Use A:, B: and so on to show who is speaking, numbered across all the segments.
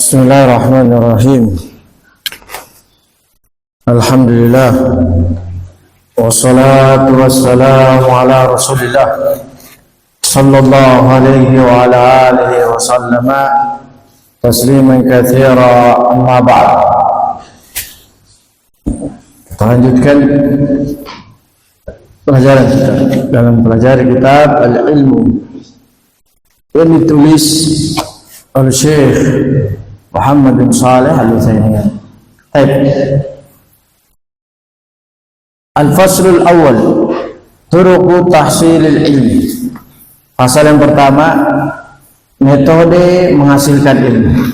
A: Bismillahirrahmanirrahim. Alhamdulillah. Wassalatu wassalamu ala Rasulillah sallallahu alaihi wa ala alihi wa sallama tasliman katsira, amma ba'd. Kita lanjutkan pelajaran kita dalam pelajari kitab Al-Ilmu yang ditulis oleh Syekh Muhammad bin Shalih Al-Utsaimin. Al-Faslul Awal, Turuqu Tahsilil Ilmi. Pasal yang pertama, metode menghasilkan ilmu.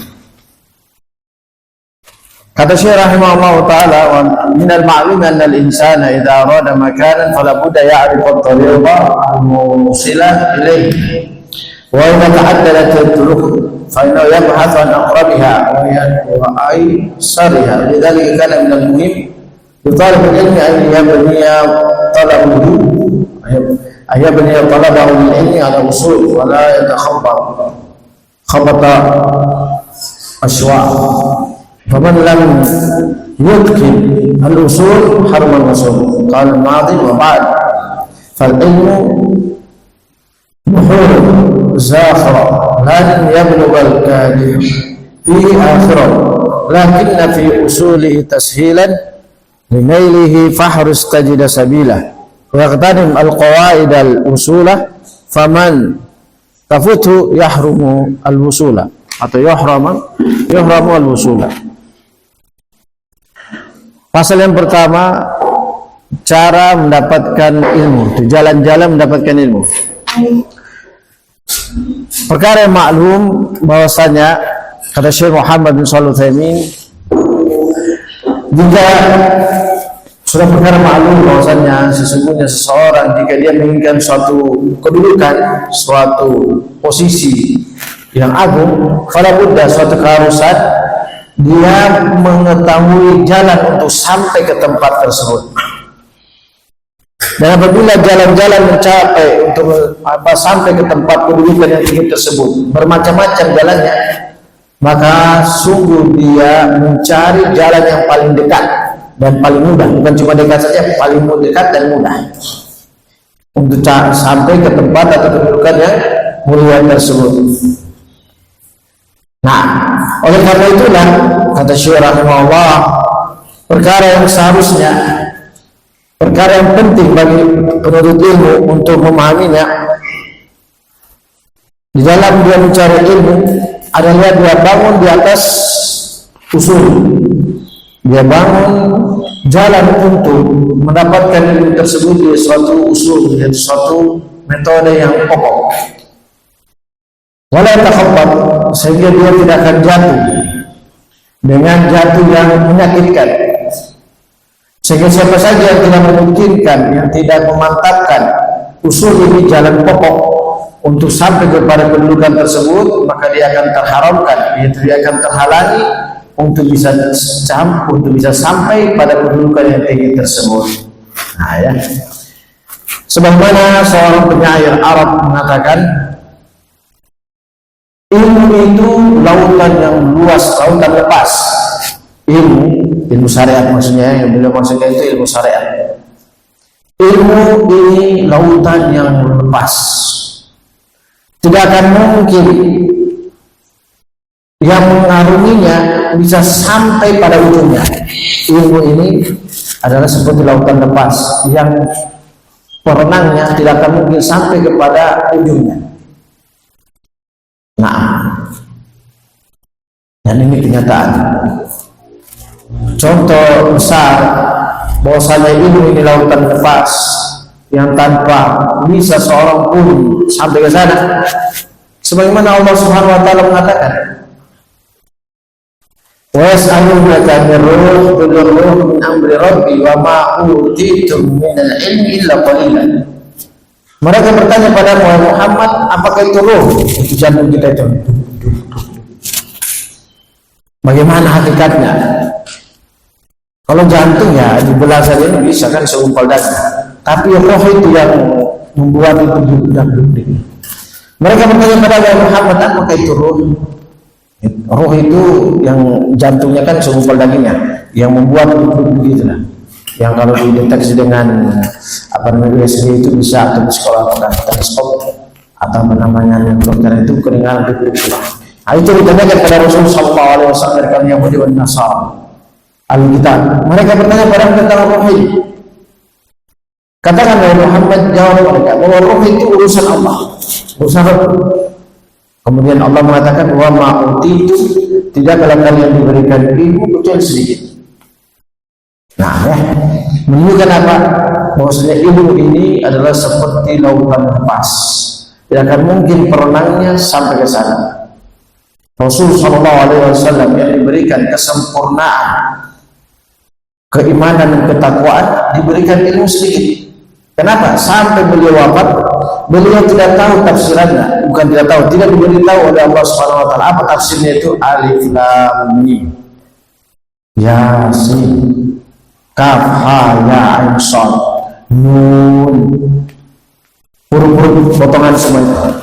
A: Kata Syekh rahimahullah ta'ala, wa minal ma'lum anna al-insana idza arada makanan fala budda ya'rifa at-tariqa al-musilah ilayhi. Wa idza ta'addadat at-turuq فإنه يبحث عن أقربها وأيسرها. لذلك كان من المهم لطالب العلم أن يبني طلبه للعلم على أصول ولا خبط أشواء. فمن لم يتقن الأصول حرم الوصول. قال الماضي وبعد فالعلم بحور زاخرة لن يبلغ الكادح فيه آخرا، لكن في أصوله تسهيلا لنيله فاحرص تجد سبيله واغتنم القواعد الأصولة فمن تفوته يحرم الوصول atau يحرم الوصول. Pasal yang pertama, cara mendapatkan ilmu, jalan-jalan mendapatkan ilmu. Perkara yang maklum bahwasanya kata Syekh Muhammad bin Shalih Al-Utsaimin, jika sudah perkara maklum bahwasanya sesungguhnya seseorang jika dia menginginkan suatu kedudukan, suatu posisi yang agung, fala budda, suatu keharusan dia mengetahui jalan untuk sampai ke tempat tersebut. Dan apabila jalan-jalan mencapai untuk sampai ke tempat kedudukan yang ingin tersebut bermacam-macam jalannya, maka sungguh dia mencari jalan yang paling dekat dan paling mudah. Bukan cuma dekat saja, paling dekat dan mudah untuk sampai ke tempat atau kedudukan yang mulia tersebut. Nah, oleh karena itulah kata Syekh rahimahullah, perkara yang seharusnya, perkara yang penting bagi penuntut ilmu untuk memahaminya di dalam dia mencari ilmu adalah dia bangun di atas usul. Dia bangun jalan untuk mendapatkan ilmu tersebut di suatu usul, di suatu metode yang pokok. Wala takhabbat, sehingga dia tidak akan jatuh dengan jatuh yang menyakitkan. Sehingga siapa saja yang tidak memungkinkan, yang tidak memantapkan usul ini jalan pokok untuk sampai kepada kedudukan tersebut, maka dia akan terharamkan, dia akan terhalangi untuk bisa sampai pada kedudukan yang tinggi tersebut. Nah ya, sebagaimana seorang penyair Arab mengatakan, ilmu itu lautan yang luas, lautan lepas. Ilmu syariat maksudnya, yang beliau maksudnya itu ilmu syariat. Ilmu ini lautan yang lepas, tidak akan mungkin yang mengarunginya bisa sampai pada ujungnya. Ilmu ini adalah seperti lautan lepas yang perenangnya tidak akan mungkin sampai kepada ujungnya. Nah, dan ini kenyataan. Contoh besar bahwasanya ilmu ini lautan lepas yang tanpa bisa seorang pun sampai ke sana. Sebagaimana Allah Subhanahu wa taala mengatakan, "Wa yas'alunaka 'anir ruh, qul ruh min amri rabbi wa ma utitum minal ilmi illa qalilan." Mereka bertanya pada Muhammad, apakah itu ruh? Itu jantung kita itu. Bagaimana hakikatnya? Kalau jantung ya dibelah saja ini bisa kan seumpal daging. Tapi roh itu yang membuat itu duduk. Mereka bertanya kepada Muhammad, apakah itu roh? Ruh itu yang jantungnya kan segumpal dagingnya, yang membuat begitu lah. Yang kalau dideteksi dengan apa namanya USB itu bisa, atau sekolah atau teleskop atau apa namanya dokter itu kedengaran itu. Nah, itu ditanyakan kepada Rasulullah SAW dari kaum Yahudi dan Nasara. Alkitab. Mereka bertanya pada tentang ruh ini. Katakan oleh Muhammad, jawab mereka bahwa ruh itu urusan Allah, urusan Allah. Kemudian Allah mengatakan wa ma'uti itu tidaklah kalian diberikan ilmu kecuali sedikit. Nah, ya, menunjukkan apa? Bahwasanya ilmu ini adalah seperti lautan lepas, tidak akan mungkin perenangnya sampai ke sana. Rasul Shallallahu Alaihi Wasallam yang diberikan kesempurnaan keimanan dan ketakwaan diberikan ilmu sedikit. Kenapa? Sampai beliau wafat, beliau tidak tahu tafsirannya, bukan tidak tahu, tidak diberitahu oleh Allah Subhanahu Wa Taala apa tafsirnya itu. Alif Lam Mim, Yasin, Kaf Ha Ya Ain Shad, Nun, huruf-huruf potongan semuanya.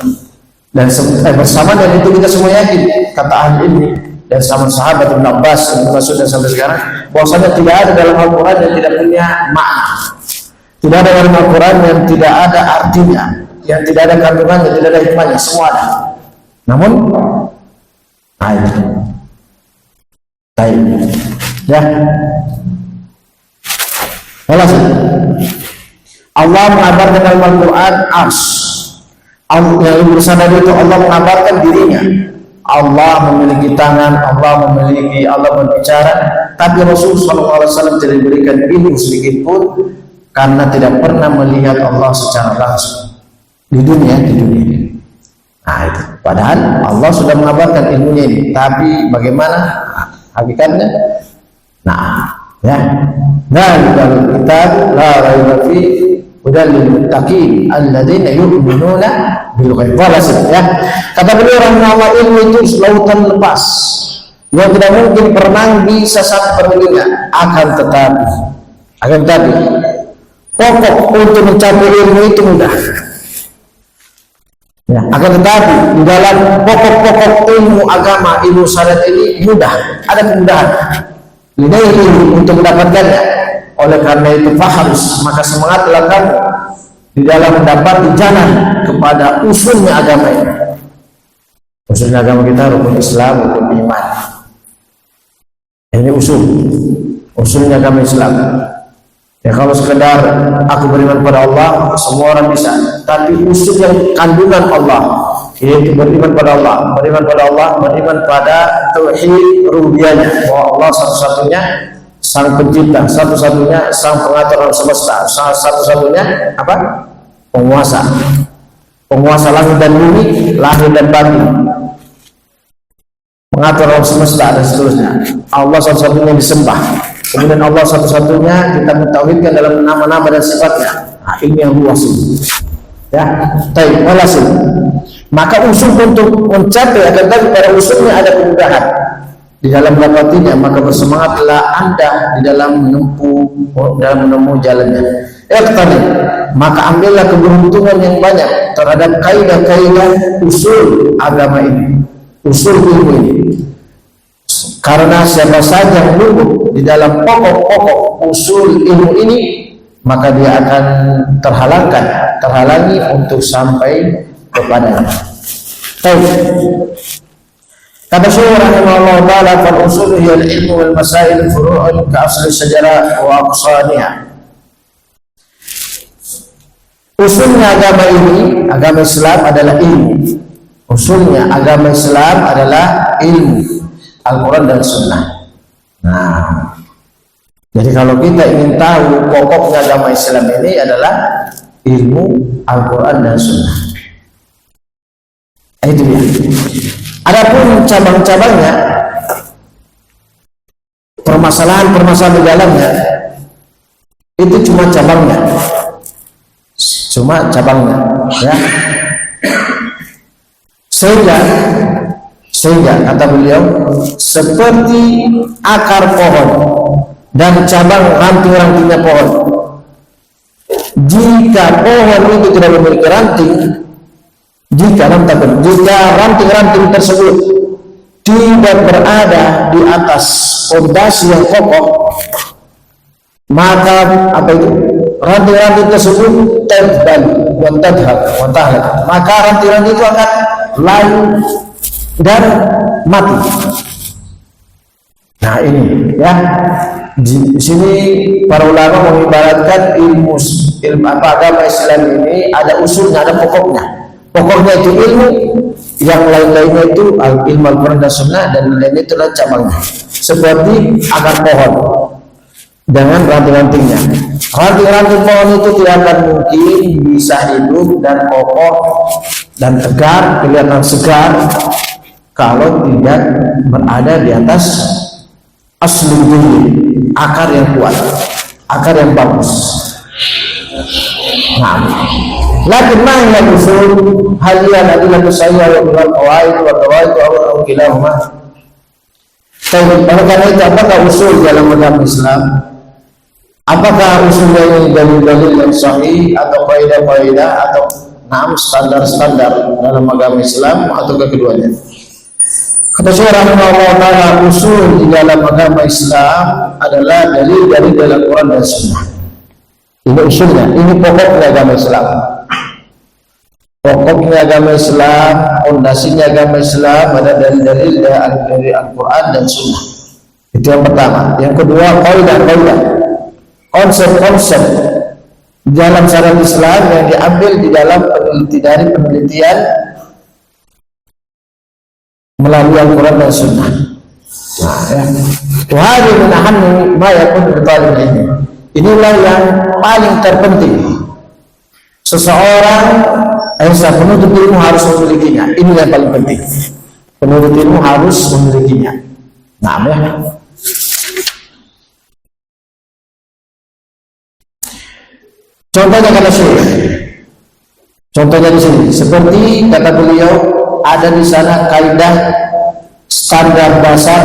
A: Dan bersama dengan itu kita semua yakin, kata ahli ilmi dan sama sahabat Ibn Abbas yang masuk dan sampai sekarang, bahwasanya tidak ada dalam Al-Quran yang tidak punya makna, tidak ada dalam Al-Quran yang tidak ada artinya, yang tidak ada kandungannya, tidak ada hikmahnya, semua ada. Namun, itu, ya, Allah mengabarkan dalam Al-Quran yang bersandar itu Allah mengabarkan dirinya. Allah memiliki tangan, Allah berbicara, tapi Rasulullah SAW tidak diberikan ilmu sedikit pun karena tidak pernah melihat Allah secara langsung di dunia. Nah itu, padahal Allah sudah mengabarkan ilmunya ini, tapi bagaimana hakikatnya? Nah, ya, kalau kita la raiba fi hudal lil muttaqin alladzina yu'minuna bil ghaib. Ya. Kata beliau rahimahullah, ilmu itu lautan lepas yang tidak mungkin berenang bisa sampai permukaan. Akan tetapi pokok untuk mencapai ilmu itu mudah. Ya, akan tetapi di dalam pokok-pokok ilmu agama, ilmu syariat ini mudah, ada kemudahan. Ini untuk mendapatkannya. Oleh karena itu harus maka semangatlah kamu di dalam mendapati jalan kepada usulnya agama ini. Usulnya agama kita rukun Islam, rukun iman. Ini usulnya agama Islam. Ya kalau sekedar aku beriman pada Allah, semua orang bisa. Tapi usul yang kandungan Allah, yaitu beriman pada Allah, beriman pada tauhid rububiyahnya, bahwa Allah satu-satunya sang pencipta, satu-satunya sang pengatur alam semesta, satu-satunya apa? Penguasa langit dan bumi, lahir dan batin, mengatur alam semesta dan seterusnya. Allah satu-satunya disembah. Kemudian Allah satu-satunya kita mentauhidkan dalam nama-nama dan sifatnya. Nah, ini yang luas. Ya, walasin. Maka usul untuk mencapai akan tadi pada usulnya ada kemudahan di dalam mendapatinya, maka bersemangatlah Anda di dalam menempuh jalannya. Maka ambillah keberuntungan yang banyak terhadap kaidah-kaidah usul agama ini, usul ilmu ini. Karena siapa saja yang luluh di dalam pokok-pokok usul ilmu ini, maka dia akan terhalangi untuk sampai kepadanya. Kata Syekh rahimahullah ta'ala, fal usul hiya al-ilmu wal masail furu'un ka asli syajarah wa aqsaniha. Usulnya agama ini, agama Islam adalah ilmu. Usulnya agama Islam adalah ilmu Al-Quran dan Sunnah. Nah, jadi kalau kita ingin tahu pokoknya agama Islam ini adalah ilmu Al-Quran dan Sunnah. Itu dia. Adapun cabang-cabangnya, permasalahan di dalamnya, itu cuma cabangnya, ya. Sehingga kata beliau, seperti akar pohon dan cabang ranting-rantingnya pohon. Jika pohon itu tidak memiliki ranting, jika ranting-ranting tersebut tidak berada di atas fondasi yang kokoh, maka apa itu? Ranting-ranting tersebut tadbal wa tadhab wa tahlak. Maka ranting-ranting itu akan layu dan mati. Nah ini ya, di sini para ulama mengibaratkan ilmu agama Islam ini ada usulnya, ada pokoknya. Pokoknya itu ilmu, yang lain-lainnya itu ilmu Al-Quran dan Sunnah, dan lainnya itu adalah cabangnya. Seperti akar pohon dengan ranting-rantingnya. Ranting-ranting pohon itu tidak akan mungkin bisa hidup dan kokoh dan tegar, kelihatan segar kalau tidak berada di atas asli dulu, akar yang kuat, akar yang bagus. Nah, lakin mana usul halian adalah saya wa bil qawaid wa qawaid wa kilahuma. Oleh karena itu, apakah usul dalam agama Islam? Apakah usulnya ini dalil-dalil yang sahih atau kaidah-kaidah atau standar-standar dalam agama Islam atau keduanya? Kata Syekh rahimahullah taala, usul di dalam agama Islam adalah dalil dari dalam Quran dan Sunnah. Ini usulnya, ini pokoknya agama Islam. Pokoknya agama Islam, fondasinya agama Islam ada dalil-dalil dari Al-Quran dan Sunnah. Itu yang pertama. Yang kedua, kaidah-kaidah, konsep-konsep dalam syariat Islam yang diambil di dalam penelitian melalui Al-Quran dan Sunnah. Nah, ya. Wahai menahan maya pun bertalib ini. Inilah yang paling terpenting. Seseorang penuntut ilmu harus memilikinya. Ini yang paling penting. Penuntut ilmu harus memilikinya. Nah, ya. Contohnya kata Syekh. Contohnya di sini, seperti kata beliau, ada di sana kaidah standar dasar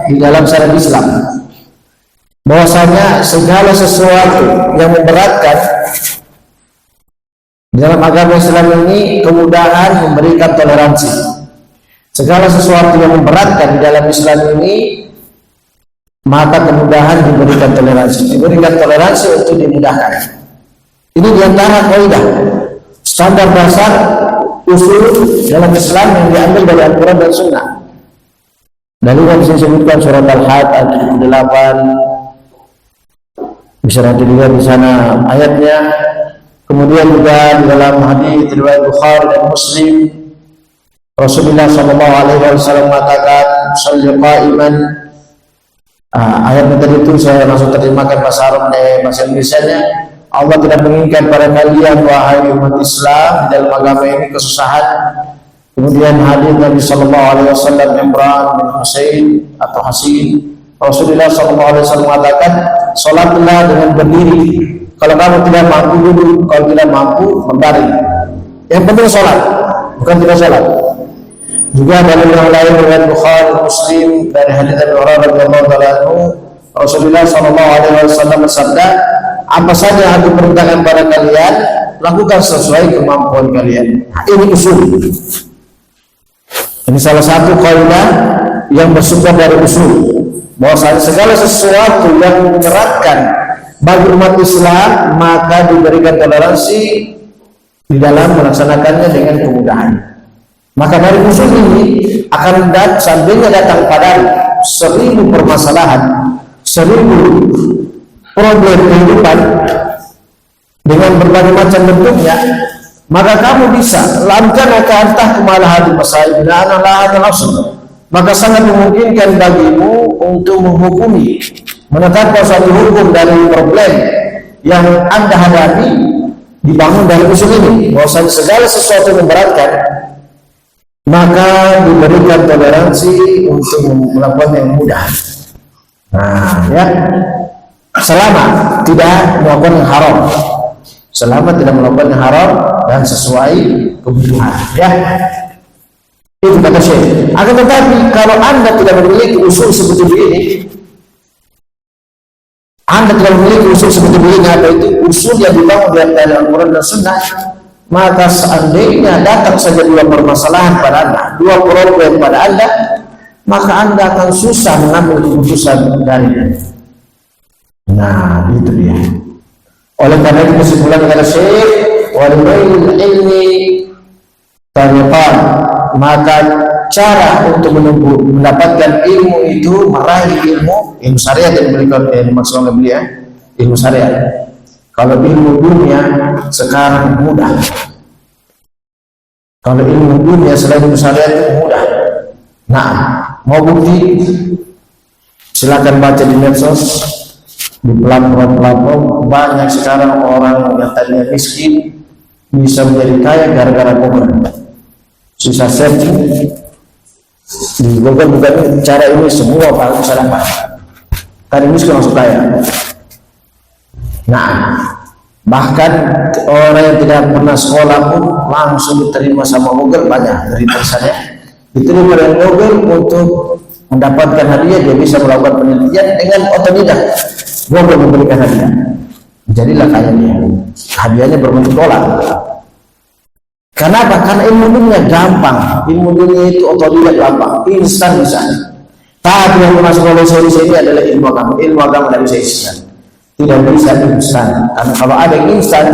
A: di dalam syariat Islam, bahwasanya segala sesuatu yang memberatkan dalam agama Islam ini kemudahan memberikan toleransi. Segala sesuatu yang memberatkan di dalam Islam ini maka kemudahan diberikan toleransi. Diberikan toleransi untuk dimudahkan. Ini diantara kaidah standar dasar usul dalam Islam yang diambil dari Al-Quran dan Sunnah. Dari yang disebutkan surat Al-Had ayat 8, bisa nanti dilihat di sana ayatnya. Kemudian juga di dalam hadis riwayat Bukhari dan Muslim, Rasulullah SAW mengatakan, "Shalli qa'iman." Ayat tadi itu saya langsung terjemahkan bahasa Arab dan bahasa Indonesianya. Allah tidak menginginkan pada kalian wahai umat Islam di dalam agama ini kesusahan. Kemudian hadis Nabi sallallahu alaihi wasallam Imran bin Husain atau Hasin, Rasulullah sallallahu alaihi wasallam mengatakan, "Salatlah dengan berdiri. Kalau kamu tidak mampu duduk, kalau tidak mampu berbaring." Yang penting salat, bukan tidak salat. Juga dalam yang lain riwayat Bukhari Muslim dari hadis Abu Hurairah radhiyallahu taala anhu, Rasulullah sallallahu alaihi wasallam bersabda, "Apa saja yang aku perintahkan pada kalian, lakukan sesuai kemampuan kalian." Ini usul. Ini salah satu kaidah yang bersumber dari usul, bahwa segala sesuatu yang memberatkan bagi umat Islam maka diberikan toleransi di dalam melaksanakannya dengan kemudahan. Maka dari usul ini akan seandainya datang padamu 1000 permasalahan, 1000 problem kehidupan dengan berbagai macam bentuknya, maka kamu bisa lamkan antah kemalahan masail bila analah dan asal. Maka sangat memungkinkan bagimu untuk menghukumi, menetapkan suatu hukum dari problem yang Anda hadapi dibangun dari usul ini, bahwa segala sesuatu yang memberatkan maka diberikan toleransi untuk melakukan yang mudah. Nah, ya, selama tidak melakukan yang haram, selama tidak melakukan yang haram dan sesuai kebutuhan, ya. Itu kata Syekh. Akan tetapi kalau Anda tidak memiliki usul seperti ini, Anda tidak memiliki usul seperti ini, apa itu usul yang dibangun dari Al-Quran dan Sunnah, maka seandainya datang saja 2 permasalahan pada Anda, 2 problem pada Anda, maka Anda akan susah mengambil keputusan darinya. Nah, itu dia. Oleh karena itu kesimpulan kata Syekh, wal-ilmul ilmi tariqan, maka cara untuk mendapatkan ilmu itu, meraih ilmu syariat yang dimaksud oleh beliau, ilmu syariat. Kalau ilmu dunia sekarang mudah. Kalau ilmu dunia selain ilmu syariat itu mudah. Nah, mau bukti? Silakan baca di medsos, di platform banyak sekarang orang yang tadinya miskin bisa menjadi kaya gara-gara Google. Susah searching di Google, bukan cara ini semua kalau bisa dapat. Tadi miskin langsung kaya. Nah, bahkan orang yang tidak pernah sekolah pun langsung diterima sama Google, banyak dari terusannya diterima dari Google untuk mendapatkan hadiah. Dia bisa melakukan penelitian dengan otodidak. Google memberikan hadiah, jadilah kaya dia. Hadiahnya berbentuk dolar. Kenapa? Karena ilmu dunia gampang, ilmu dunia itu otodidak gampang, instan bisa. Tapi yang masuk oleh solusi ini adalah ilmu agama. Ilmu agama tidak bisa instan, tidak bisa instan. Karena kalau ada yang instan,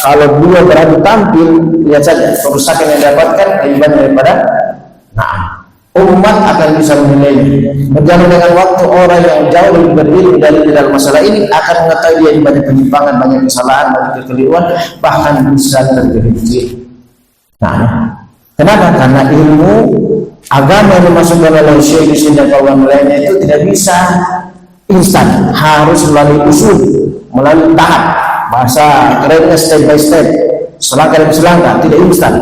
A: kalau dia berani tampil, lihat saja kerusakan yang didapatkan lebih banyak daripada umat akan bisa menilai. Berjalan dengan waktu, orang yang jauh lebih berilmu dari dalam masalah ini akan mengetahui dia banyak penyimpangan, banyak kesalahan, banyak kekeliruan, bahkan bisa tergelincir. Nah, kenapa? Karena ilmu agama yang dimasukkan oleh Syekh di sini dan kawan lainnya itu tidak bisa instan, harus melalui usul, melalui tahap. Bahasa kerennya step by step, selangkah demi selangkah, tidak instan.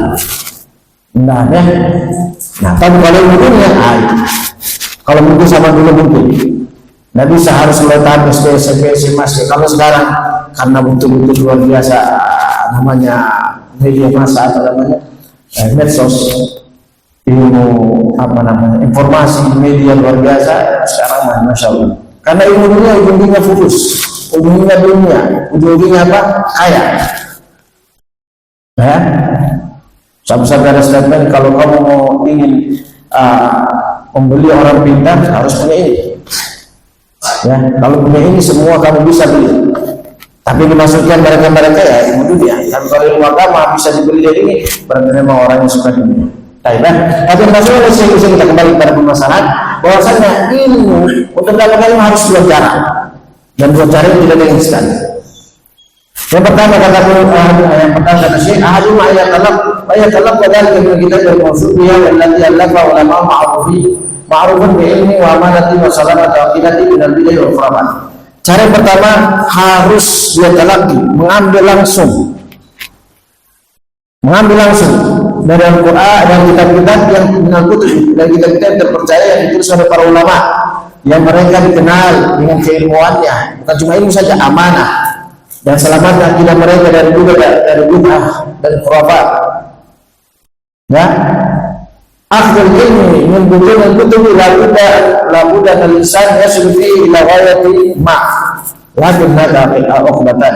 A: Nah, tapi kalau ilmu dunia, kalau mungkin sama dulu mungkin, nggak bisa harus melalui tahap SD, SMP, SMA. Kalau sekarang karena betul-betul luar biasa namanya media massa atau namanya medsos, ilmu informasi media luar biasa sekarang, masya Allah. Karena ilmu dunia ujungnya fulus, ujungnya dunia, ujungnya apa? Kaya. Ya, sampai ada statement kalau kamu mau ingin membeli orang pintar harus punya ini. Ya, kalau punya ini semua kamu bisa beli. Tapi dimasukkan mereka ya ilmu dunia. Dan kalau ilmu agama bisa dibeli dari ini, berarti memang orang yang suka dunia. Tapi maksudnya kita kembali pada permasalahan bahwasanya ilmu untuk mendapatkan ilmu harus dua cara, dan dua cara itu tidak instan. Yang pertama kata Syekh, ahadum ayatalab wadal kita dari maksudnya allati allafa ulama ma'rufun bi ilmi wa amanati wa salamati aqidati min al-bid'ah wal khurafat. Cara yang pertama harus dia talaqi, mengambil langsung dari Al-Quran dan kitab-kitab yang dan kitab-kitab yang terpercaya yang ditulis oleh para ulama yang mereka dikenal dengan keilmuannya, bukan cuma ilmu saja, amanah dan selamatkan akidah mereka dari bid'ah dan khurafat. Ya, akhdul ilmi min butun al-kutubi la budda al-insan yaslu fi ila ghayati ma lakin hada al-uqbatan.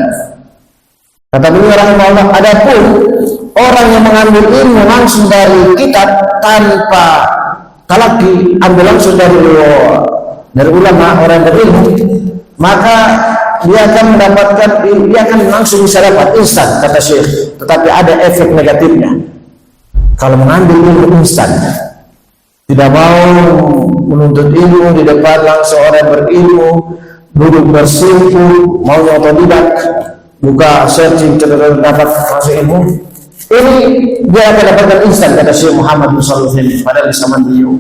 A: Kata beliau rahimahullah, adapun orang yang mengambil ilmu langsung dari kitab tanpa talaqi, ambil langsung dari ulama, orang berilmu, maka dia akan langsung bisa dapat instan, kata Syekh. Tetapi ada efek negatifnya kalau mengambil ilmu instan. Tidak mau menuntut ilmu di depan langsung orang berilmu, duduk bersimpu, mau otodidak, buka searching dapat masuk ilmu. Ini dia akan dapatkan instan, kata Syekh Muhammad bin Shalih Al-Utsaimin pada zaman beliau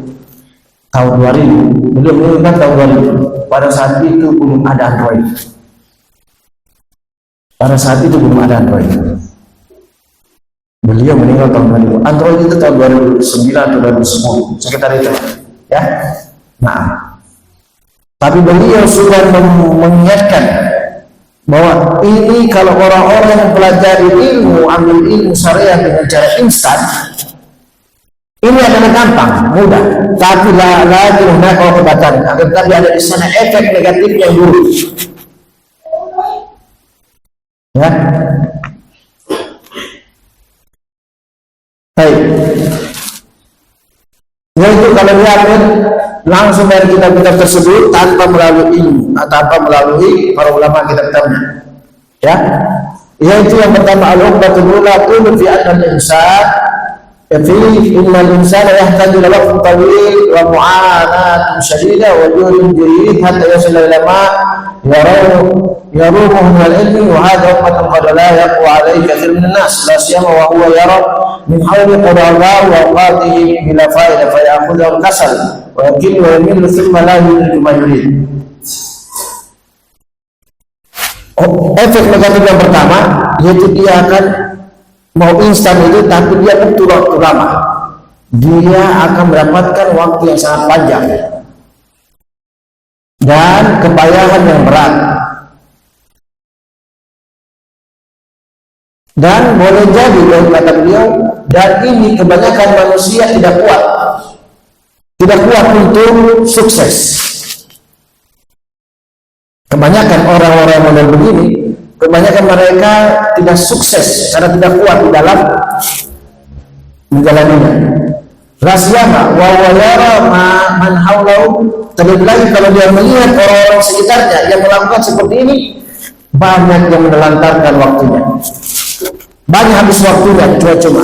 A: tahun 2000. Beliau meninggal tahun 2000. Pada saat itu belum ada Android. Beliau meninggal tahun 2000. Android itu tahun 2009 atau 2010, sekitar itu. Ya. Nah, tapi beliau sudah mengingatkan bahwa ini kalau orang-orang yang pelajari ilmu, ambil ilmu syariah dengan cara instan, ini adalah gampang, mudah. Tapi lagi kalau kebatan, tapi ada di sana efek negatif yang buruk. Ya. Baik. Yaitu kalau diambil langsung dari kitab-kitab tersebut tanpa melalui ilmu, tanpa melalui para ulama kitab-kitabnya. Ya, yaitu yang pertama al-uqbatul ula qulu fi anna al-insan innal insana yahtaju ila waqtin tawil wa mu'anatun shadida wa juhdun jarid hatta yasila ila ma yaruhu min al-ilmi wa hadha ummatun qad la yaqwa alayhi kathir min an-nas la siyama wa huwa yara min hawli qada'a wa awqatihi bila fa'idah fa ya'khudhu al-kasal wa yakil wa yamil thumma la yuridu ma yurid. Efek negatif yang pertama yaitu dia akan mau instan itu, tapi dia butuh waktu lama. Dia akan mendapatkan waktu yang sangat panjang dan kepayahan yang berat. Dan boleh jadi dari kata beliau, dan ini kebanyakan manusia tidak kuat untuk sukses. Kebanyakan orang-orang model begini, kebanyakan mereka tidak sukses karena tidak kuat di dalam menjalaninya. Rasyama wa yara man haulahu, terlebih lagi kalau dia melihat orang-orang sekitarnya yang melakukan seperti ini, banyak yang menelantarkan waktunya, banyak habis waktunya cuma-cuma.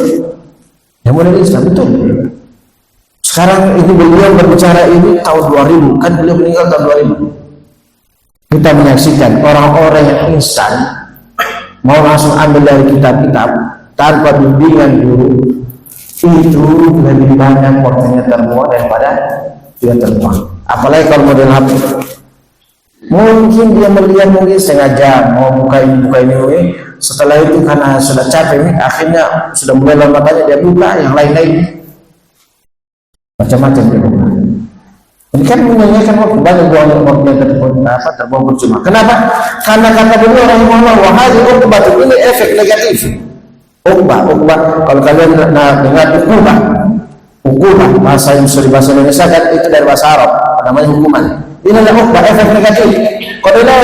A: Yang model Islam betul. Sekarang ini beliau berbicara ini tahun 2000, kan beliau meninggal tahun 2000. Kita menyaksikan orang-orang yang instan mau langsung ambil dari kitab-kitab tanpa bimbingan guru, itu lebih banyak waktunya terbuang daripada dia terbuang. Apalagi kalau model HP, mungkin dia melihat mungkin setengah jam mau buka ini, setelah itu karena sudah capek ini, akhirnya sudah mulai lambatnya dia buka yang lain-lain, macam-macam dia buka. Ini kan menyanyikan waktu, banyak waktu yang terbuang percuma. Kenapa? Karena kata beliau rahimahullah, wahai uqbah, ini efek negatif. Uqbah, kalau kalian dengar uqbah, bahasa Indonesia kan itu dari bahasa Arab, namanya hukuman. Ini adalah uqbah, efek negatif. Qadilah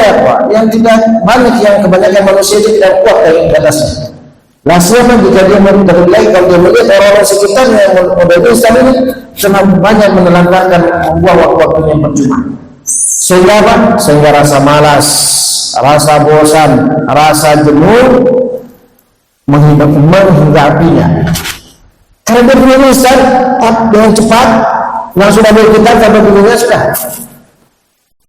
A: yang tidak banyak, yang kebanyakan manusia itu tidak kuat dari atasnya. Laksana jika dia terlebih kalau dia melihat orang-orang sekitarnya yang model Islam ini sangat banyak menelantarkan, membuang waktu-waktunya yang percuma. Sehingga apa? Sehingga rasa malas, rasa bosan, rasa jenuh menghinggapinya. Karena dia punya instan dengan cepat, langsung ambil kita sampai bunyinya sudah.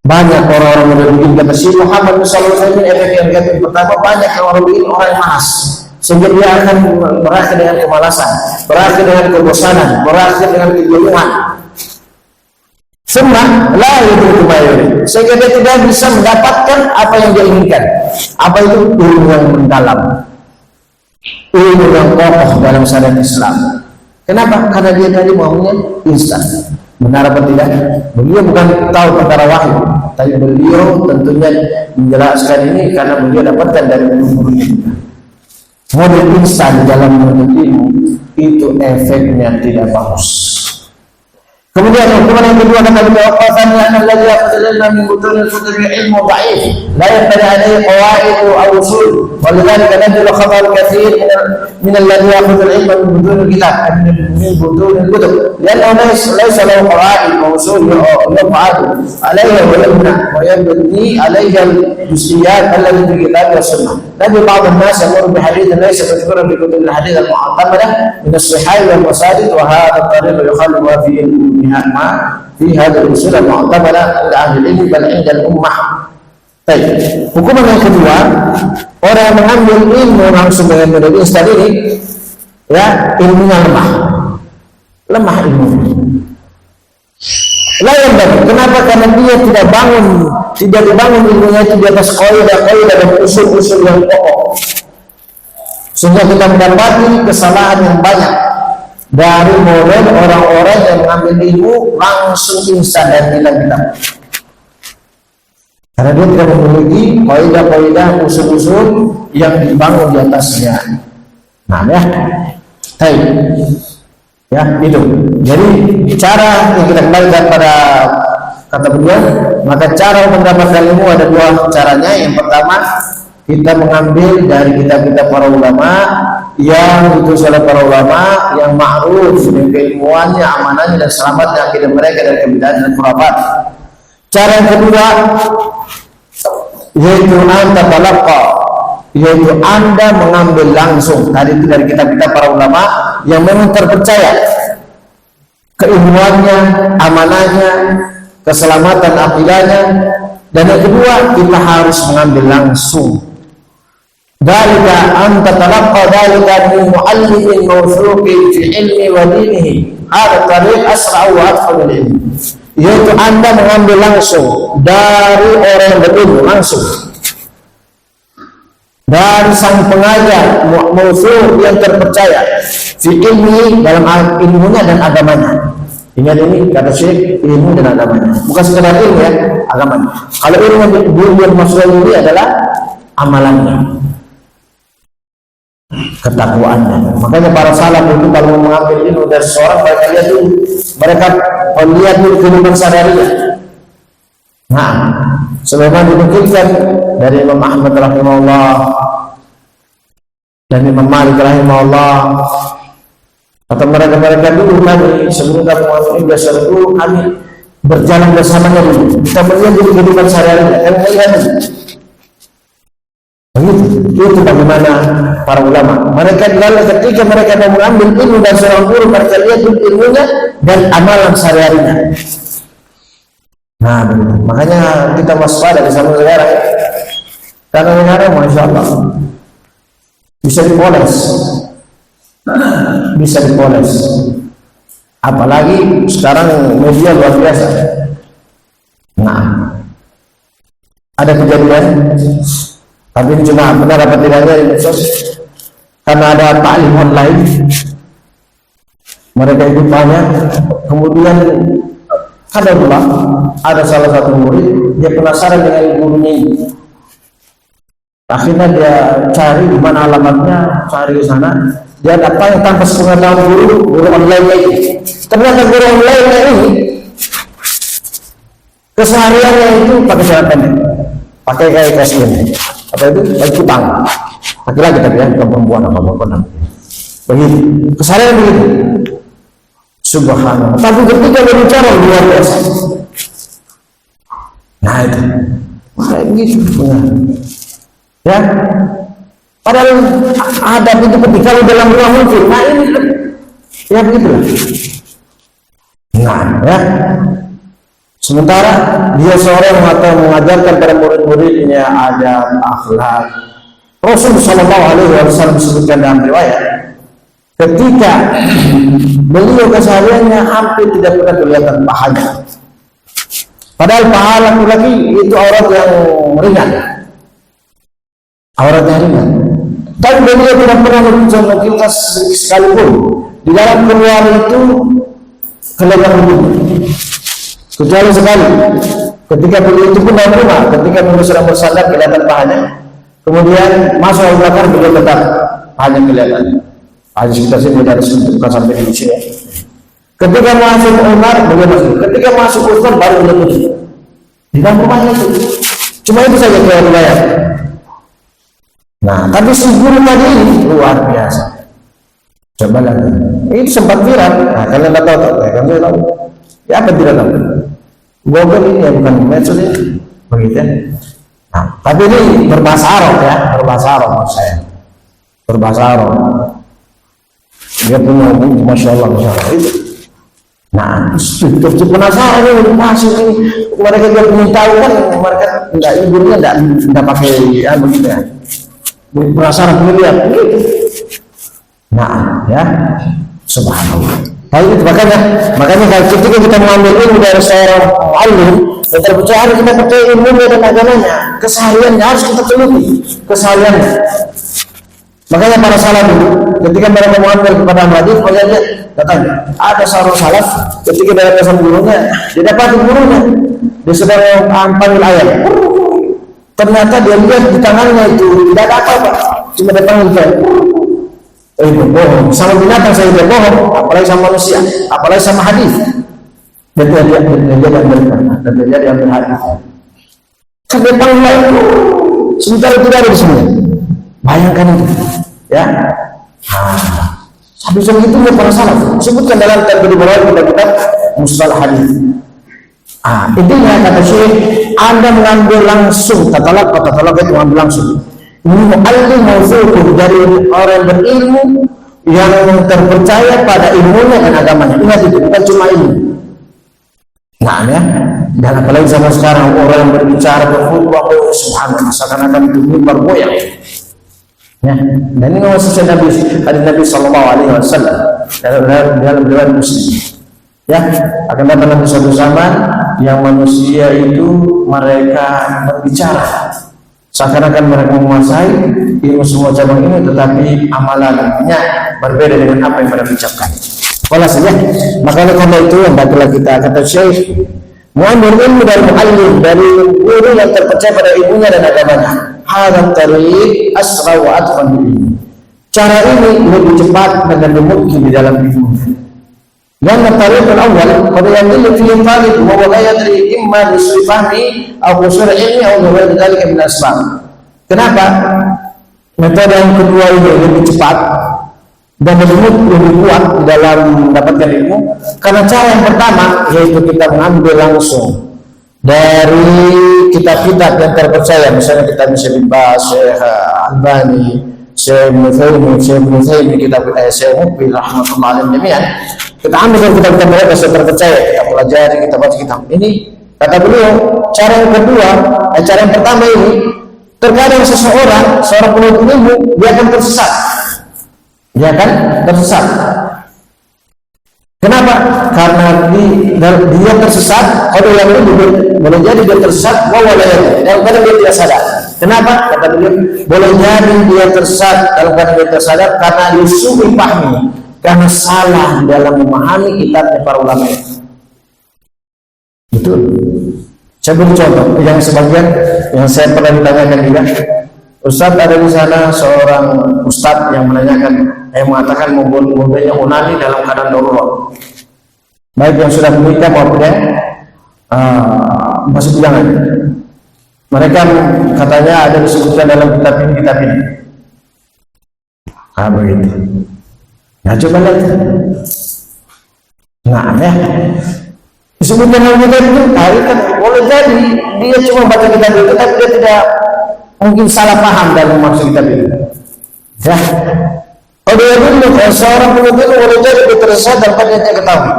A: Banyak orang-orang model begini, kata si Muhammad SAW, efek yang negatif pertama, banyak orang begini orang yang malas. Sehingga dia akan berakhir dengan kemalasan, berakhir dengan kebosanan, berakhir dengan kejenuhan. Semua itu kemarin, sehingga dia tidak bisa mendapatkan apa yang dia inginkan. Apa itu? Ilmu yang mendalam, ilmu yang kokoh dalam syariat Islam. Kenapa? Karena dia tadi maunya instan. Benar apa tidak? Beliau bukan tahu perkara wahyu, tapi beliau tentunya menjelaskan ini karena beliau dapatkan dari guru-gurunya. Model instan dalam menuntut ilmu itu efeknya tidak bagus. Kemudian hukuman yang kedua kata beliau, qasanna alladhi yaqtadilna min butun al-futur ilmu dhaif la yaqtadi alayhi qawaid aw usul wa lidhalika nadlu khabar kathir min alladhi yaqtadi al-ilma min butun al-kitab min butun al-kutub lianna laysa lahu qawaid wa usul yaq'adu alayha wa yabna wa yabni alayha al-juz'iyat allati fi kitab wa sunnah. Nabi ba'd an-nas yamur bi hadith laysa madhkuran fi kutub al-hadith al-mu'tamada min as-sihah wal masadid wa hadha at-tariq yukhallu fi في هذا الأصول المعتبرة عند أهل العلم بل عند الأمة. Baik, hukuman yang kedua, orang yang mengambil ilmu langsung dengan model instan ini, ya ilmunya lemah ilmunya. Lain dan kenapa? Karena dia tidak dibangun ilmunya itu di atas kaidah dan usul-usul yang pokok, sehingga kita mendapati kesalahan yang banyak dari model orang-orang yang mengambil ilmu langsung instan dan bilang-bilang. Karena dia tidak memiliki kaidah-kaidah usul-usul yang dibangun di atasnya. Nah, ya itu. Jadi cara yang kita kembalikan pada kata beliau, maka cara untuk mendapatkan ilmu ada dua caranya. Yang pertama, kita mengambil dari kitab-kitab para ulama yang itu oleh para ulama yang ma'ruf dengan keilmuannya, amanahnya dan selamatnya akidah mereka dari kebid'ahan dan khurafat. Cara yang kedua yaitu anta talaqqa, yaitu Anda mengambil langsung. Tadi itu dari kitab-kitab para ulama yang memang terpercaya keilmuannya, amanahnya, keselamatan akidahnya. Dan yang kedua, kita harus mengambil langsung. Dalika anta talaqqa dalika min muallimin mawthuqin fi ilmi wa dinihi. Ada tariq asra'u wa adkhalul ilmi. Yaitu Anda mengambil langsung dari orang yang berilmu langsung. Dan sang pengajar mawthuq yang terpercaya fi ilmi dalam ilmunya dan agamanya. Ingat ini kata Syekh, ilmu dan agamanya. Bukan sekedar ilmu ya, agamanya. Kalau ilmu yang maksud ini adalah amalannya, ketakwaannya. Makanya para salaf itu kalau mengambil ilmu dari seorang, mereka melihat dulu kehidupan sehari-harinya. Nah, sebagaimana dinukilkan dari Imam Ahmad rahimahullah dan Imam Malik rahimahullah, kata mereka dulu, kami sebelum kami masuk Indonesia dulu, kami berjalan bersamanya dulu. Kita melihat dulu kehidupan sehari-harinya, kami melihat dulu. Itu bagaimana para ulama. Mereka adalah ketika mereka mau mengambil ilmu dari seorang guru, mereka lihat dulu ilmunya dan amalan sehari-harinya. Nah, makanya kita waspada di zaman sekarang, karena sekarang masya Allah bisa dipoles, apalagi sekarang media luar biasa. Nah, ada kejadian, tapi cuma benar apa tidaknya di medsos, karena ada ta'lim online, mereka ikut banyak, kemudian ada salah satu murid, dia penasaran dengan gurunya ini. Akhirnya dia cari di mana alamatnya, cari ke sana, dia datang tanpa sepengetahuan guru online ini. Ternyata guru online ini kesehariannya itu pakai celana pendek, pakai kayak kaos ini, apa itu baju kutang, laki-laki tapi ya, bukan perempuan apa perempuan. Begitu keseharian begitu. Subhanallah. Tapi ketika berbicara luar biasa. Nah itu, kayak begitu. Ya, padahal adab itu ketika dalam ruang mungkin. Nah ini, ya begitulah. Nah, ya. Sementara dia seorang yang mengajarkan pada murid-muridnya adab, akhlak. Rasul Shallallahu Alaihi Wasallam disebutkan dalam riwayat, ketika beliau kesehariannya hampir tidak pernah kelihatan pahanya. Padahal paha laki-laki itu aurat yang ringan, auratnya ringan. Tapi beliau tidak pernah menunjukkan sekalipun di dalam keluar itu kelihatan begitu. Kecuali sekali, ketika beliau itu pun dalam rumah, ketika beliau sedang bersandar kelihatan pahanya. Kemudian masuk Abu Bakar, beliau tetap pahanya kelihatan. Hadis kita sini dari sini bukan sampai di sini. Ketika masuk Umar, beliau masuk. Ketika masuk Utsman, baru beliau masuk. Di dalam rumahnya itu. Cuma itu saja riwayat. Nah, tapi si guru tadi ini luar biasa. Coba lagi. Itu sempat viral. Nah, kalian tidak tahu, kalian tahu. Ya apa tidak tahu? Google ini ya, bukan medsos ini. Begitu ya. Nah, tapi ini berbahasa Arab ya, berbahasa Arab maksud saya. Berbahasa Arab. Dia punya masya Allah itu. Nah, itu penasaran ini masih ini mereka dia ingin tahu kan, mereka tidak ibunya tidak pakai ya begitu ya. Penasaran melihat begitu. Nah, ya subhanallah. Hal itu makanya ketika kita mengambil ilmu dari seorang alim yang terpercaya, harus kita percaya ilmunya dan agamanya, kesehariannya harus kita teliti kesehariannya. Makanya para salaf dulu ketika mereka mengambil kepada hadis, mereka katanya ada seorang salaf ketika dia datang gurunya, dia dapat gurunya, dia sedang panggil ayat, ternyata dia lihat di tangannya itu tidak ada apa-apa, cuma dia panggil saya. Bohong sama binatang saya dia bohong, apalagi sama manusia, apalagi sama hadis. Dan dia diambil hadis. Kan dia panggil sementara tidak ada di sini. Bayangkan itu, ya. Habis itu dia para salaf disebutkan dalam terjadi kita mustalah hadis. Intinya kata Syekh, Anda mengambil langsung tatalak itu mengambil langsung. Mu'allim mawzu'un dari orang berilmu yang terpercaya pada ilmunya dan agamanya. Ingat itu, bukan cuma ilmu. Nah ya, dan apalagi zaman sekarang orang yang berbicara berkhutbah, subhanallah, seakan-akan itu mimbar goyang. Ya, dan ini maksud Nabi Sallallahu Alaihi Wasallam dalam riwayat Muslim. Ya, akan datang nanti suatu zaman yang manusia itu mereka berbicara seakan-akan mereka menguasai ilmu semua cabang ini, tetapi amalannya berbeda dengan apa yang mereka ucapkan. Walau saja, maka karena itu yang bagilah kita kata Syekh, mengambil ilmu dari mu'allim, dari guru yang terpercaya pada ilmunya dan agamanya. Hadam tariq asra wa atqan ilmu. Cara ini lebih cepat dan lebih mungkin di dalam ilmu. Yang tariqul awal pada yang ini fi'il talib wa la yadri imma bi fahmi atau qusur ilmi atau ghairi dzalika min asbab. Kenapa? Metode yang kedua ini lebih cepat dan lebih kuat dalam mendapatkan ilmu, karena cara yang pertama yaitu kita mengambil langsung dari kitab-kitab yang terpercaya, misalnya kitab Syekh Albani, Syekh Muthaymin, kitab Syekh Mukbil rahmatullah alaihi jami'an. Kita ambil dari kitab-kitab mereka yang terpercaya, kita pelajari, kita baca kitab ini. Kata beliau, cara yang kedua, cara yang pertama ini, terkadang seorang penuntut ilmu dia akan tersesat. Dia akan tersesat. Kenapa? Karena dia tersesat. Kalau yang ini boleh jadi dia tersesat, dalam keadaan dia tidak sadar. Kenapa? Kata beliau, boleh jadi dia tersesat dalam keadaan dia tersadar karena yusufi pahmi, karena salah dalam memahami kitabnya para ulama. Itu. Saya beri contoh yang sebagian yang saya pernah ditanyakan juga. Ustaz, ada di sana seorang ustaz yang mengatakan membolehnya onani dalam keadaan darurat. Baik yang sudah menikah maupun yang masih bujangan. Mereka katanya ada disebutkan dalam kitab ini. Begitu. Nah, coba lihat. Nah, ya. Disebutkan dalam kitab itu, kan boleh jadi dia cuma baca kitab itu, tapi dia tidak mungkin salah paham dalam maksud kitab itu. Ya. Kalau dia dulu, seorang penuntut boleh jadi tersesat dan dia tidak ketahui.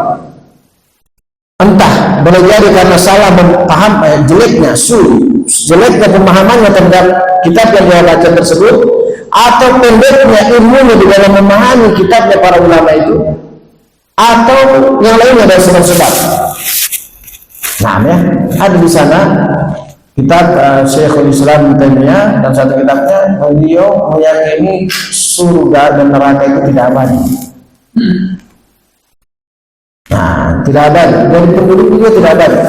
A: Entah boleh jadi karena salah paham, jeleknya pemahamannya terhadap kitab yang dia baca tersebut, atau pendeknya ilmunya di dalam memahami kitabnya para ulama itu, atau yang lainnya dari sebab-sebab. Nah, ya, ada di sana kitab Syekhul Islam Ibnu Taimiyah, dan satu kitabnya beliau meyakini surga dan neraka itu tidak abadi. Nah, tidak abadi, dari penduduk juga tidak abadi.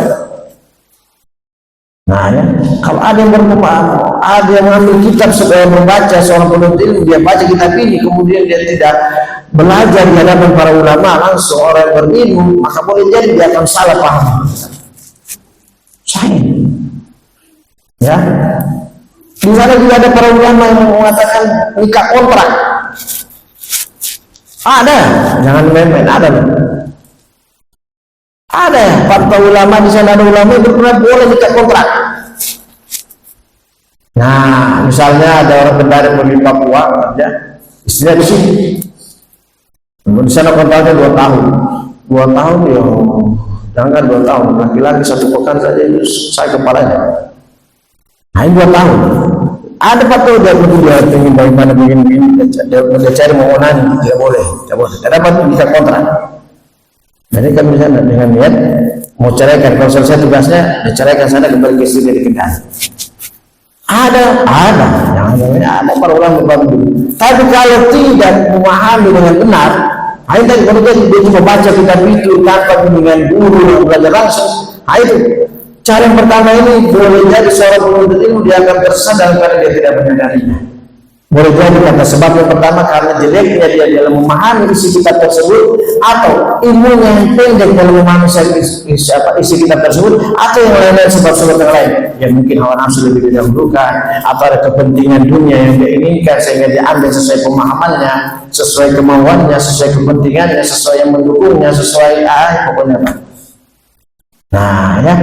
A: Nah, ya, kalau ada yang ada yang mengambil kitab membaca seorang penuntut ilmu, dia baca kitab ini kemudian dia tidak belajar di hadapan para ulama langsung orang yang berilmu, maka boleh jadi dia akan salah paham. Ya, di sana juga ada para ulama yang mengatakan nikah kontrak. Ada, jangan main-main, ada fatwa ulama di sana, ada ulama yang pernah boleh nikah kontrak. Nah, misalnya ada orang pendatang dari Papua, ya, istilah di sini. Di sana kontraknya 2 tahun. 2 tahun ya, jangan 2 tahun, laki-laki 1 pekan saja saya kepalanya. Nah, 2 tahun. Ada fatwa dia ingin bagaimana begini, dia cari mau onani, tidak boleh. Tidak dapat nikah kontrak. Jadi kan misalnya dengan niat mau ceraikan, kalau selesai tugasnya diceraikan sana kembali ke istri di Kendal. Ada, ada para ulama berbagi. Tapi kalau tidak memahami dengan benar, itu tadi kalau dia cuma baca kitab itu tanpa dengan guru yang belajar langsung, itu cara yang pertama ini boleh jadi seorang penuntut ilmu dia akan tersesat dalam keadaan dia tidak menyadarinya. Boleh jadi kata sebab yang pertama karena jeleknya dia dalam memahami isi kitab tersebut, atau ilmunya yang pendek dalam memahami isi kitab tersebut, atau yang lain-lain sebab-sebab yang lain yang mungkin hawa nafsu lebih didahulukan, atau ada kepentingan dunia yang dia inginkan sehingga dia ambil sesuai pemahamannya, sesuai kemauannya, sesuai kepentingannya, sesuai yang mendukungnya, sesuai pokoknya apa. Nah ya,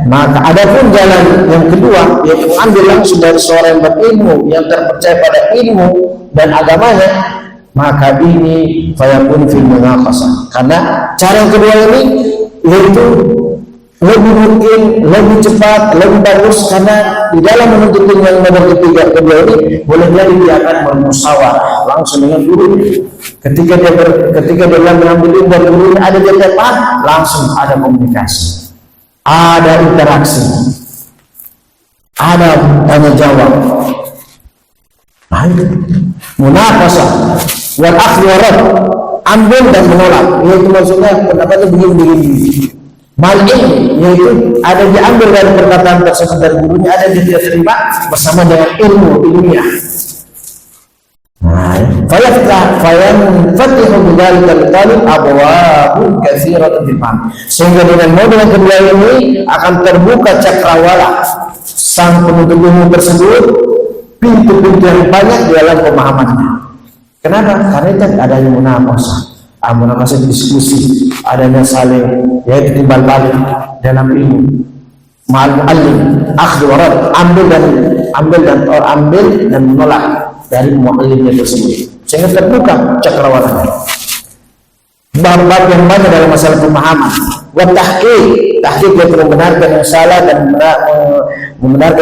A: maka adapun jalan yang kedua yaitu mengambil langsung dari seorang yang berilmu, yang terpercaya pada ilmu dan agamanya, maka ini fayakun fil munaqasah. Karena cara yang kedua ini yaitu lebih mungkin, lebih cepat, lebih bagus, karena di dalam menuntut ilmu yang nomor ketiga kedua ini boleh jadi dia akan bermusyawarah langsung dengan guru. Ketika dia mengambil ilmu dari guru ini, ada dia paham, langsung ada komunikasi, ada interaksi, ada tanya jawab. Nah, munaqasah wal akhdh wa rad, ambil dan menolak, yaitu maksudnya pendapatnya begini. Mal'in, yaitu ada diambil dari perkataan tersebut dari gurunya, ada yang tidak terima bersama dengan ilmu ilmiah. Fayanfatihu bidzalika al-talib abwaabun katsiratun fil fahm. Sehingga dengan model yang kedua ini akan terbuka cakrawala sang penuntut ilmu tersebut, pintu-pintu yang banyak di dalam pemahamannya. Kenapa? Karena itu adanya munaqasah, diskusi, adanya saling yaitu timbal balik dalam ilmu. Ma'al mu'allim, akhdh wa rad, ambil dan menolak dari mu'allimnya tersebut, sehingga terbuka cakrawala. Bab-bab yang banyak dalam masalah pemahaman. Wa tahqiq yaitu membenarkan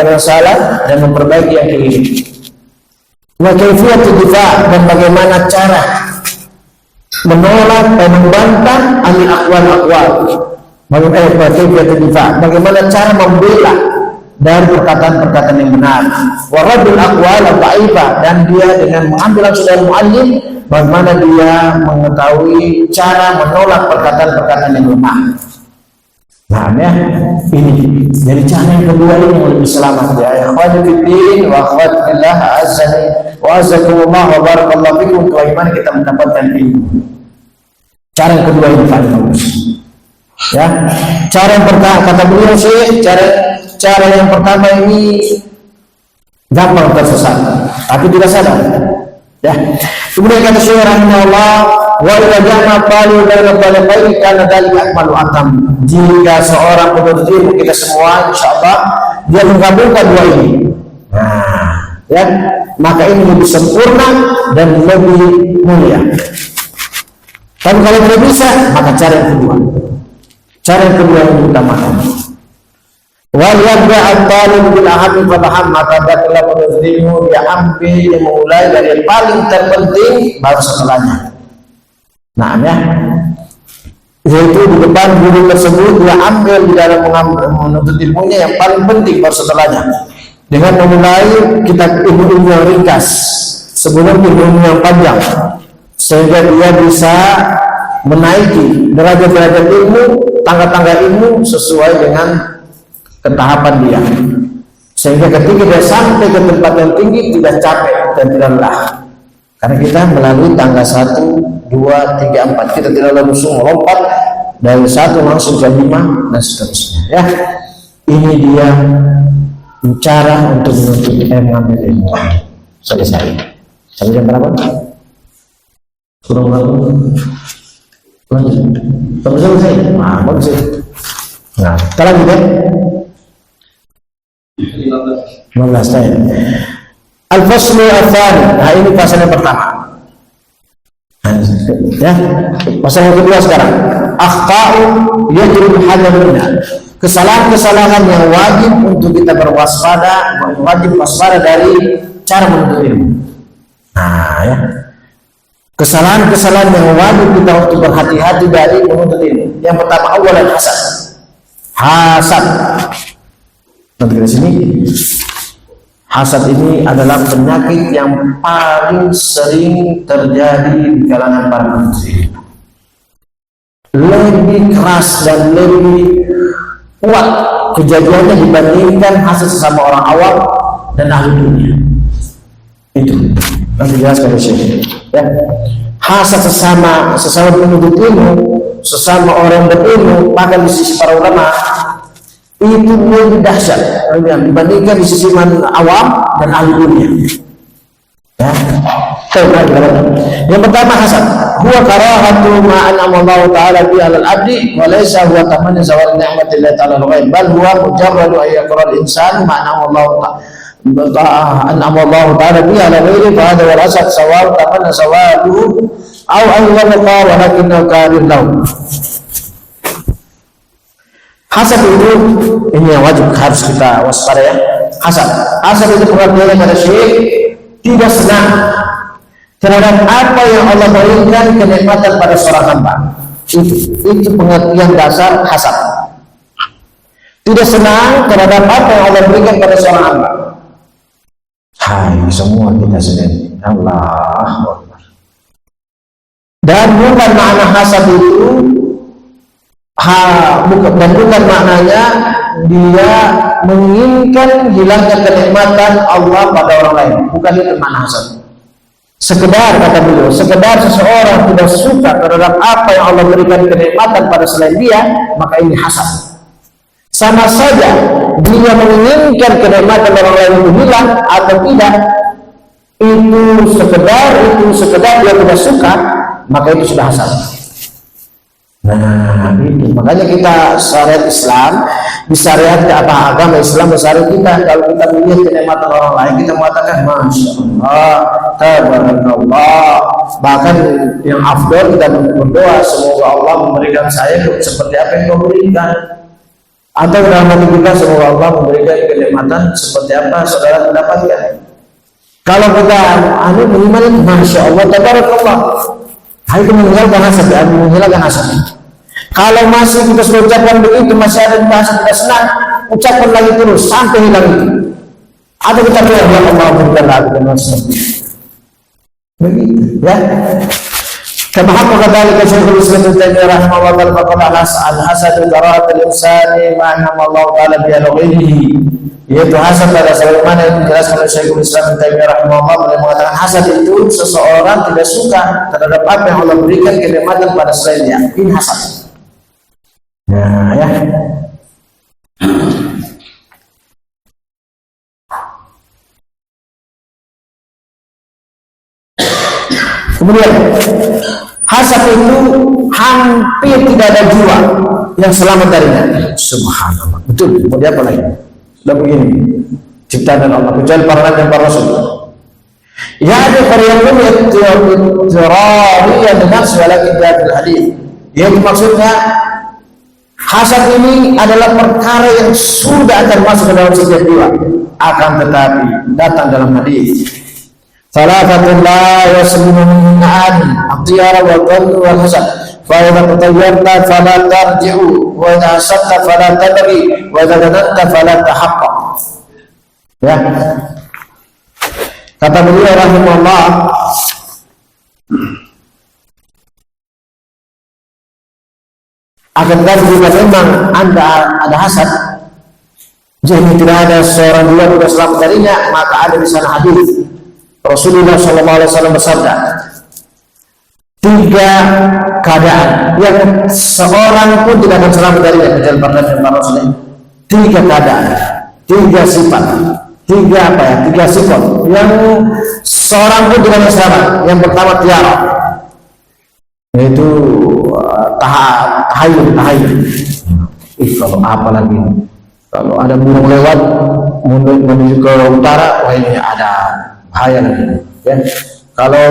A: yang salah dan memperbaiki yang keliru. Wa kaifiyatud difa', dan bagaimana cara menolak dan membantah ahli aqwal. Bagaimana cara membela dari perkataan-perkataan yang benar. Wa raddul aqwal dhaifah, dan dia dengan mengambil langsung dari muallim, bagaimana dia mengetahui cara menolak perkataan-perkataan yang lemah. Nah ya, ini jadi cara yang kedua ini yang lebih selamat ya. Ikhwani fiddin wa akhwati fillah, azani wa azakumullah wa barakallahu fikum. Bagaimana kita mendapatkan ilmu? Cara yang kedua ini paling bagus. Ya, cara yang pertama kata beliau sih, cara yang pertama ini gampang tersesat, tapi tidak sadar. Ya, kemudian kata Syekh rahimahullah, wa idza jama'a qalu baina talaqaini kana dzalika akmalu atam. Jika seorang penuntut ilmu, kita semua insyaallah dia menggabungkan dua ini, nah ya, maka ini lebih sempurna dan lebih mulia. Tapi kalau tidak bisa, maka cara yang kedua yang diutamakan. Wal yabda at-talib bil aham fataham, maka daklah penuntut ilmu dia ambil, dia mulai dari yang paling terpenting baru setelahnya. Nah ya, yaitu di depan guru tersebut dia ambil di dalam menuntut ilmunya yang paling penting baru setelahnya, dengan memulai kitab ilmu yang ringkas sebelum ilmu yang panjang, sehingga dia bisa menaiki derajat-derajat ilmu, tangga-tangga ilmu sesuai dengan ketahapan dia, sehingga ketika dia sampai ke tempat yang tinggi tidak capek dan tidak lelah. Karena kita melalui tangga 1, 2, 3, 4, kita tidak langsung melompat dari 1 langsung ke 5 dan seterusnya ya. Ini dia cara untuk menuntut mengambil ilmu. Selesai. Sampai jam berapa? Kurang berapa? Selesai. Nah, bagus ya. Nah, kita lanjut ya. 15 tahun. Al-faslu al-thani. Nah, ini pasal yang pertama. Ya, pasal yang kedua sekarang. Akhta'u yajib hadamina. Kesalahan-kesalahan yang wajib untuk kita berwaspada, wajib waspada dari cara menuntut ilmu. Nah, ya. Kesalahan-kesalahan yang wajib kita untuk berhati-hati dari menuntut ilmu. Yang pertama, awalan hasad. Hasad. Nanti dari sini, hasad ini adalah penyakit yang paling sering terjadi di kalangan para penuntut ilmu. Lebih keras dan lebih kuat kejadiannya dibandingkan hasad sesama orang awam dan ahli dunia. Itu. Nanti jelaskan di sini. Ya. Hasad sesama penuntut ilmu, sesama orang berilmu, bahkan di sisi para ulama itu lebih dahsyat dibandingkan di sisi awam dan ahli dunia. Ya. Yang pertama hasad, huwa karahatu ma an'ama Allah taala bi 'alal 'abdi wa laysa huwa tamanni zawal ni'matillah ta'ala al-ghaib bal huwa mujarradu ay yaqra al-insanu ma an'ama Allah ta'ala bi 'ala ghairi fa hadha wal hasad sawa'un tamanna sawaluhu aw ayyuha walakinnahu karir lahu. Hasad itu ini yang wajib harus kita waspada ya. Hasad itu pengertiannya pada syekh tidak senang terhadap apa yang Allah berikan kenikmatan pada seorang hamba. Itu pengertian dasar hasad. Tidak senang terhadap apa yang Allah berikan pada seorang hamba. Hai, semua kita senang. Allahu Akbar. Dan bukan makna hasad itu bukan maknanya dia menginginkan hilangnya kenikmatan Allah pada orang lain. Bukan itu makna hasad. Sekedar, kata beliau, sekedar seseorang tidak suka terhadap apa yang Allah berikan kenikmatan pada selain dia, maka ini hasad. Sama saja dia menginginkan kenikmatan orang lain itu hilang atau tidak, itu sekedar dia tidak suka, maka itu sudah hasad. Nah, itu makanya kita syariat Islam, disyariat apa agama Islam bersyariat kita kalau kita melihat kenikmatan orang lain kita mengatakan masya Allah, tabarakallah. Bahkan yang afdal kita berdoa semoga Allah memberikan saya seperti apa yang Kau berikan. Atau dalam hati kita semoga Allah memberikan kenikmatan seperti apa saudara mendapatkan. Kalau kita beriman masya Allah, tabarakallah. Hal itu menghilangkan hasad, Kalau masih kita sudah ucapkan begitu, masih ada bahasa tidak senang, ucapkan lagi terus sampai hilang itu. Atau kita bilang ya Allah berikan lagi dan begitu, ya. Kemahamu kembali ke Syekhul Islam Ibnu Taimiyah rahimahullah taala faqala al-hasad darat al-insani ma anama Allah taala bi al-ghayrihi. Yaitu hasad pada sebagaimana yang dijelaskan oleh Syekhul Islam Ibnu Taimiyah rahimahullah, beliau mengatakan hasad itu seseorang tidak suka terhadap apa yang Allah berikan kenikmatan pada selainnya. Ini hasad. Nah, ya. Kemudian hasad itu hampir tidak ada jiwa yang selamat darinya. Subhanallah. Betul. Mau dia apa lagi? Sudah begini ciptaan Allah, kecuali para nabi dan para rasul. Ya ada qariyatun yatirariya dengan walakin hadil hadis. Yang maksudnya hasad ini adalah perkara yang sudah akan masuk ke dalam setiap jiwa, akan tetapi datang dalam hadis. Salafatun la yaslimu minha al-tiyara wal qalb wal hasad. Fa idza tatayyarta fala tarji'u wa idza hasadta fala tadri wa idza dananta fala tahaqqaq. Ya. Kata beliau rahimahullah, akan tetapi jika memang Anda ada hasad, jadi tidak ada seorang juga sudah selamat darinya, maka ada di sana hadis Rasulullah SAW bersabda, 3 keadaan yang seorang pun tidak akan selamat darinya, kecuali para nabi dan para rasul. 3 keadaan, 3 sifat, 3 sifat yang seorang pun tidak akan selamat. Yang pertama tiara, yaitu tahayul. Kalau apa lagi? Kalau ada burung lewat menuju ke utara, wah ini ada bahaya lagi. Ya. Kalau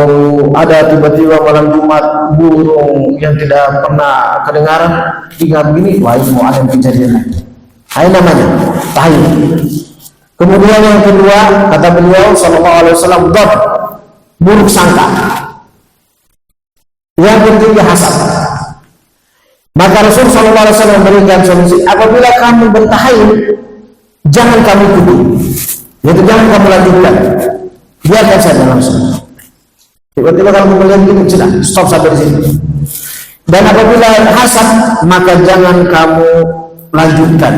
A: ada tiba-tiba malam Jumat burung yang tidak pernah kedengaran ingat begini, wah ini mau ada kejadian lagi. Ini namanya tahayul. Kemudian yang kedua, kata beliau sallallahu alaihi wasallam, buruk sangka. Yang ketiga hasad. Maka Rasul sallallahu alaihi wasallam memberikan solusi, apabila kamu bertahayul, jangan kamu ikuti, yaitu jangan kamu lanjutkan, biarkan saja langsung. Tiba-tiba kamu melihat itu, sudah stop sampai di sini. Dan apabila hasad, maka jangan kamu lanjutkan,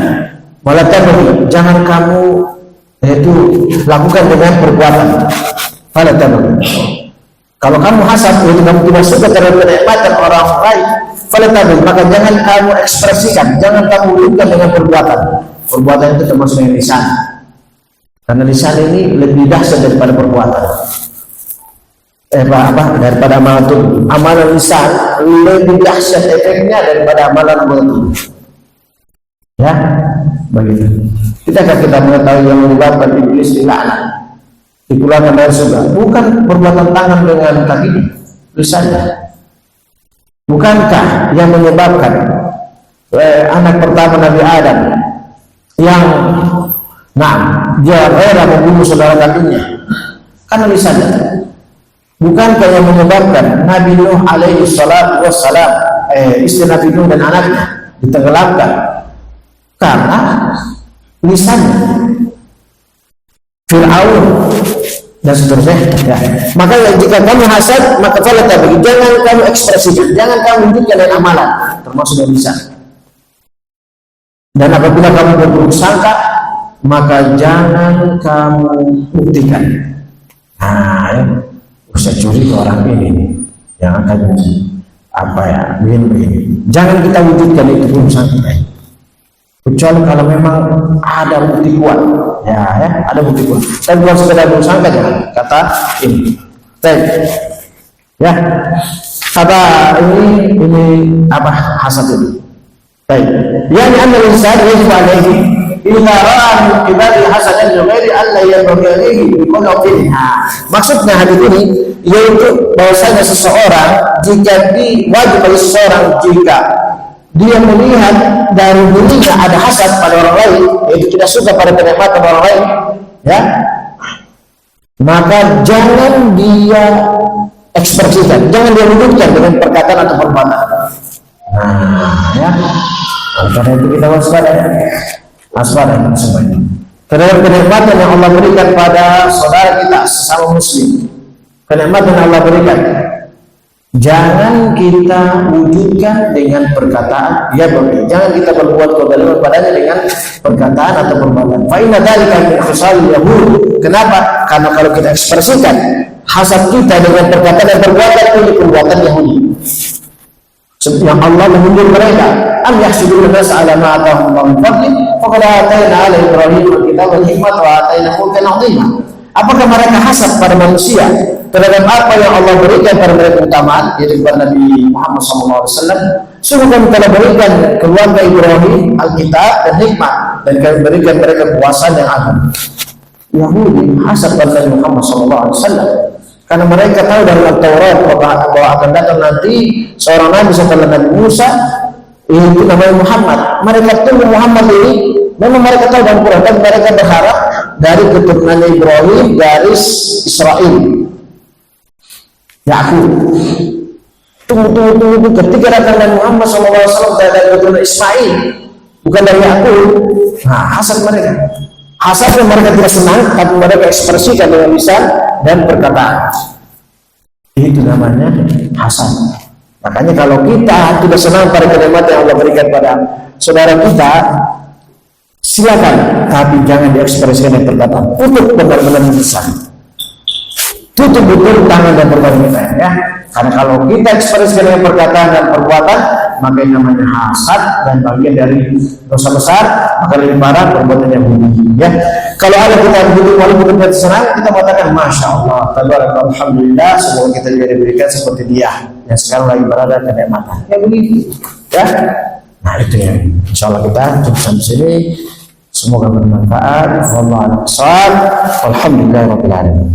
A: malah jangan kamu yaitu lakukan dengan perbuatan. fala tabghi. Kalau kamu hasad, itu kamu tidak suka terhadap kenikmatan orang lain, fala tabghi, maka jangan kamu ekspresikan, jangan kamu wujudkan dengan perbuatan. Perbuatan itu termasuk dengan lisan. Karena lisan ini lebih dahsyat daripada perbuatan. Daripada amalan tubuh. Amalan lisan lebih dahsyat efeknya daripada amalan tubuh. Ya, begitu. Kita mengetahui yang menyebabkan iblis dilaknat, dikeluarkan dari surga, bukan perbuatan tangan dengan kaki, lisannya. Bukankah yang menyebabkan anak pertama Nabi Adam yang dia rela membunuh saudara kandungnya karena lisannya? Bukankah yang menyebabkan Nabi Nuh alaihi salatu wassalam, istri Nabi Nuh dan anaknya ditenggelamkan karena lisannya? Fir'aun dan seterusnya. Ya. Maka jika kamu hasad, maka fala tabghi, jangan kamu ekspresikan, jangan kamu wujudkan dengan amalan, termasuk dengan lisan. Dan apabila kamu berburuk sangka, maka jangan kamu buktikan. Bisa curi ke orang ini yang akan begini. Jangan kita wujudkan itu pun sampai. Kecuali kalau memang ada bukti kuat, ada bukti kuat. Dan bukan sekedar bersangka, jangan kata ini. Ya, kata ini hasad itu. Yang anda lihat yajib alaihi idza ra'a min qibali hasanan ghairi alla yabghihi bi qawlihi. Maksudnya hadis ini yaitu bahwasanya seseorang wajib bagi seseorang jika dia melihat dari dirinya ada hasad pada orang lain, yaitu tidak suka pada kenikmatan orang lain, ya, maka jangan dia ekspresikan, jangan dia wujudkan dengan perkataan atau perbuatan. Ya, karena itu kita waspada semuanya terhadap kenikmatan yang Allah berikan pada saudara kita sesama muslim. Kenikmatan yang Allah berikan, jangan kita wujudkan dengan perkataan, jangan kita berbuat kezaliman padanya dengan perkataan atau perbuatan. Fa inna dzalika min khisalil yahud. Kenapa? Karena kalau kita ekspresikan hasad kita dengan perkataan dan perbuatan, itu perbuatan Yahudi. Yang Allah mengundur mereka, am yahsudun nas ala ma atahum Allah min fadli faqad atayna ala Ibrahim al-kitab wal hikmata wa atayna mulkan 'azima. Apakah mereka hasad pada manusia terhadap apa yang Allah berikan pada mereka keutamaan, yaitu kepada Nabi Muhammad SAW? Sungguh kami telah berikan keluarga Ibrahim Alkitab dan hikmah, dan kami berikan mereka kekuasaan yang agung. Yahudi hasad pada Nabi Muhammad SAW karena mereka tahu dalam Taurat bahwa akan datang nanti seorang nabi setelah Nabi Musa, itu namanya Muhammad. Mereka tunggu Muhammad ini, memang mereka tahu dalam Quran, dan mereka berharap dari keturunan Ibrahim garis Israel, Yakub. Tunggu ketika datang Nabi Muhammad SAW dari keturunan Ismail, bukan dari Yakub. Hasad mereka. Hasad yang mereka tidak senang, tapi mereka ekspresikan dengan lisan dan perkataan. Itu namanya hasad. Makanya kalau kita tidak senang pada kenikmatan yang Allah berikan pada saudara kita, silakan, tapi jangan diekspresikan dengan perkataan. Tutup benar-benar lisan. Tutup betul tangan dan perbuatan kita, ya. Karena kalau kita ekspresikan dengan perkataan dan perbuatan, maka yang namanya hasad dan bagian dari dosa besar, maka lebih parah perbuatan yang buruk, ya. Kalau ada kita begitu, walaupun kita senang, kita mengatakan Masya Allah, tabarakallah, alhamdulillah, semoga kita juga diberikan seperti dia yang sekarang lagi berada di kenikmatan, ya begitu, ya. Nah itu ya, insya Allah kita cukup sampai sini. Semoga bermanfaat. Wallahu a'lam bishawab. Walhamdulillahirabbil alamin.